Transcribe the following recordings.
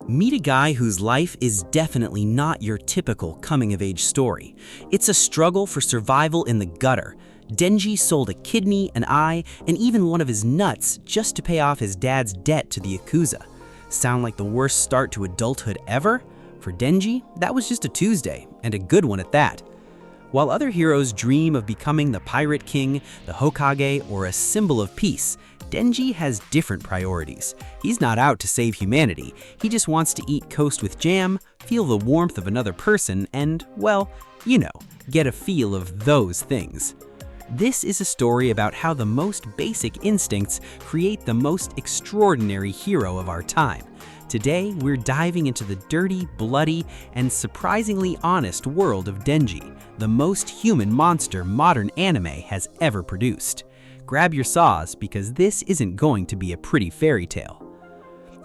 Meet a guy whose life is definitely not your typical coming-of-age story. It's a struggle for survival in the gutter. Denji sold a kidney, an eye, and even one of his nuts just to pay off his dad's debt to the Yakuza. Sound like the worst start to adulthood ever? For Denji, that was just a Tuesday, and a good one at that. While other heroes dream of becoming the Pirate King, the Hokage, or a symbol of peace, Denji has different priorities. He's not out to save humanity. He just wants to eat toast with jam, feel the warmth of another person, and, well, you know, get a feel of those things. This is a story about how the most basic instincts create the most extraordinary hero of our time. Today, we're diving into the dirty, bloody, and surprisingly honest world of Denji, the most human monster modern anime has ever produced. Grab your saws because this isn't going to be a pretty fairy tale.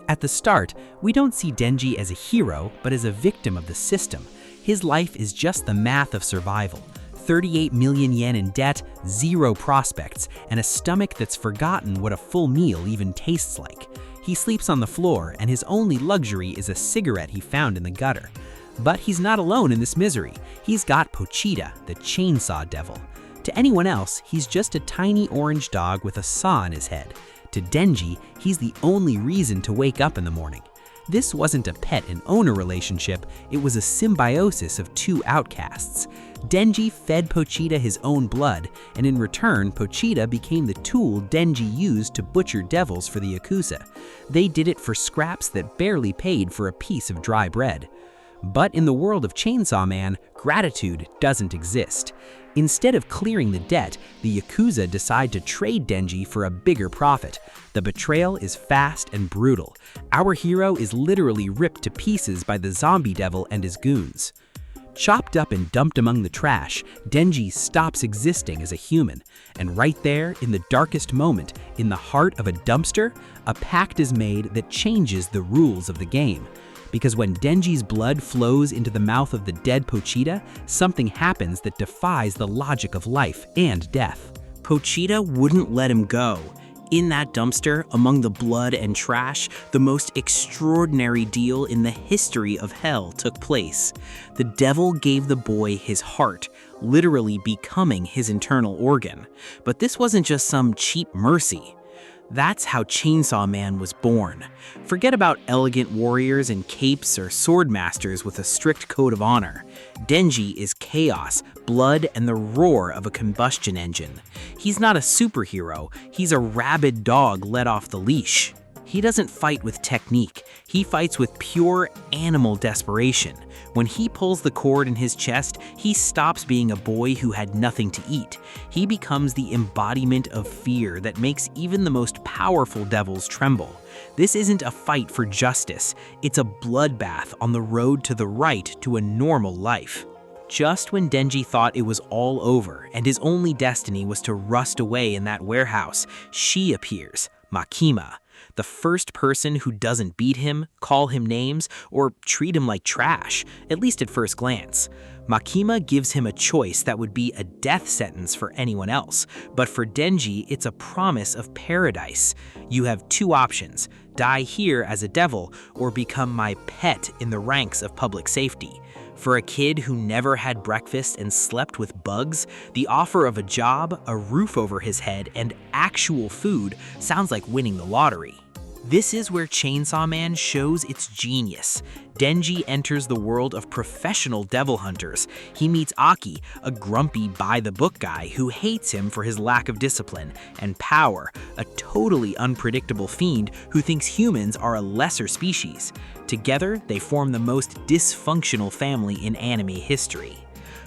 At the start, we don't see Denji as a hero, but as a victim of the system. His life is just the math of survival. 38 million yen in debt, 0 prospects, and a stomach that's forgotten what a full meal even tastes like. He sleeps on the floor, and his only luxury is a cigarette he found in the gutter. But he's not alone in this misery. He's got Pochita, the chainsaw devil. To anyone else, he's just a tiny orange dog with a saw in his head. To Denji, he's the only reason to wake up in the morning. This wasn't a pet and owner relationship, it was a symbiosis of two outcasts. Denji fed Pochita his own blood, and in return, Pochita became the tool Denji used to butcher devils for the Yakuza. They did it for scraps that barely paid for a piece of dry bread. But in the world of Chainsaw Man, gratitude doesn't exist. Instead of clearing the debt, the Yakuza decide to trade Denji for a bigger profit. The betrayal is fast and brutal. Our hero is literally ripped to pieces by the zombie devil and his goons. Chopped up and dumped among the trash, Denji stops existing as a human. And right there, in the darkest moment, in the heart of a dumpster, a pact is made that changes the rules of the game. Because when Denji's blood flows into the mouth of the dead Pochita, something happens that defies the logic of life and death. Pochita wouldn't let him go. In that dumpster, among the blood and trash, the most extraordinary deal in the history of hell took place. The devil gave the boy his heart, literally becoming his internal organ. But this wasn't just some cheap mercy. That's how Chainsaw Man was born. Forget about elegant warriors in capes or sword masters with a strict code of honor. Denji is chaos, blood, and the roar of a combustion engine. He's not a superhero, he's a rabid dog let off the leash. He doesn't fight with technique, he fights with pure animal desperation. When he pulls the cord in his chest, he stops being a boy who had nothing to eat. He becomes the embodiment of fear that makes even the most powerful devils tremble. This isn't a fight for justice, it's a bloodbath on the road to the right to a normal life. Just when Denji thought it was all over and his only destiny was to rust away in that warehouse, she appears, Makima. The first person who doesn't beat him, call him names, or treat him like trash, at least at first glance. Makima gives him a choice that would be a death sentence for anyone else, but for Denji, it's a promise of paradise. You have two options, die here as a devil, or become my pet in the ranks of public safety. For a kid who never had breakfast and slept with bugs, the offer of a job, a roof over his head, and actual food sounds like winning the lottery. This is where Chainsaw Man shows its genius. Denji enters the world of professional devil hunters. He meets Aki, a grumpy by-the-book guy who hates him for his lack of discipline, and Power, a totally unpredictable fiend who thinks humans are a lesser species. Together, they form the most dysfunctional family in anime history.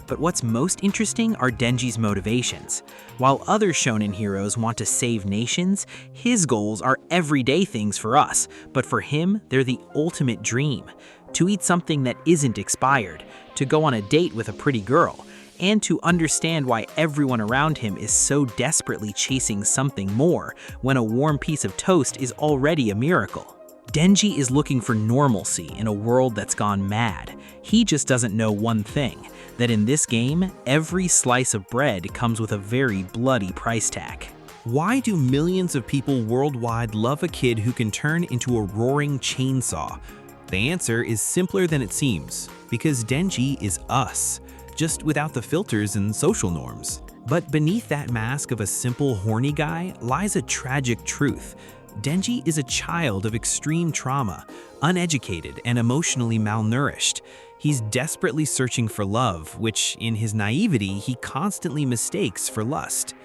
But what's most interesting are Denji's motivations. While other shonen heroes want to save nations, his goals are everyday things for us, but for him, they're the ultimate dream. To eat something that isn't expired, to go on a date with a pretty girl, and to understand why everyone around him is so desperately chasing something more when a warm piece of toast is already a miracle. Denji is looking for normalcy in a world that's gone mad. He just doesn't know one thing, that in this game, every slice of bread comes with a very bloody price tag. Why do millions of people worldwide love a kid who can turn into a roaring chainsaw? The answer is simpler than it seems, because Denji is us, just without the filters and social norms. But beneath that mask of a simple horny guy lies a tragic truth. Denji is a child of extreme trauma, uneducated and emotionally malnourished. He's desperately searching for love, which, in his naivety, he constantly mistakes for lust.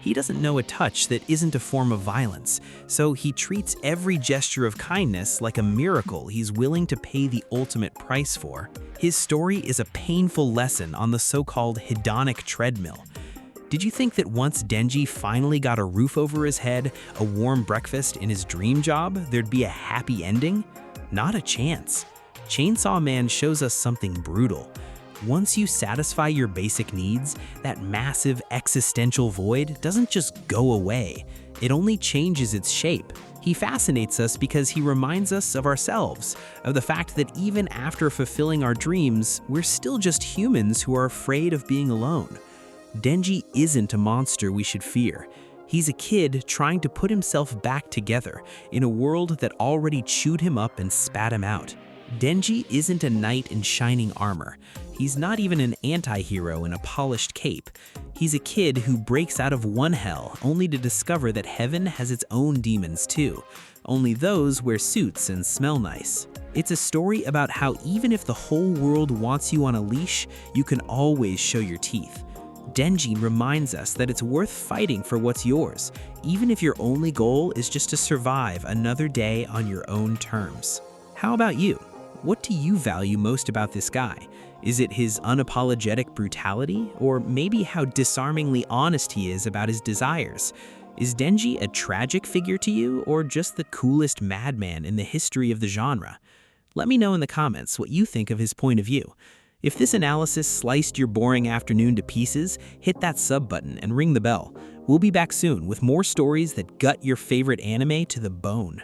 He doesn't know a touch that isn't a form of violence, so he treats every gesture of kindness like a miracle he's willing to pay the ultimate price for. His story is a painful lesson on the so-called hedonic treadmill. Did you think that once Denji finally got a roof over his head, a warm breakfast, in his dream job, there'd be a happy ending? Not a chance. Chainsaw Man shows us something brutal. Once you satisfy your basic needs, that massive existential void doesn't just go away. It only changes its shape. He fascinates us because he reminds us of ourselves, of the fact that even after fulfilling our dreams, we're still just humans who are afraid of being alone. Denji isn't a monster we should fear. He's a kid trying to put himself back together in a world that already chewed him up and spat him out. Denji isn't a knight in shining armor. He's not even an anti-hero in a polished cape. He's a kid who breaks out of one hell only to discover that heaven has its own demons too. Only those wear suits and smell nice. It's a story about how even if the whole world wants you on a leash, you can always show your teeth. Denji reminds us that it's worth fighting for what's yours, even if your only goal is just to survive another day on your own terms. How about you? What do you value most about this guy? Is it his unapologetic brutality, or maybe how disarmingly honest he is about his desires? Is Denji a tragic figure to you, or just the coolest madman in the history of the genre? Let me know in the comments what you think of his point of view. If this analysis sliced your boring afternoon to pieces, hit that sub button and ring the bell. We'll be back soon with more stories that gut your favorite anime to the bone.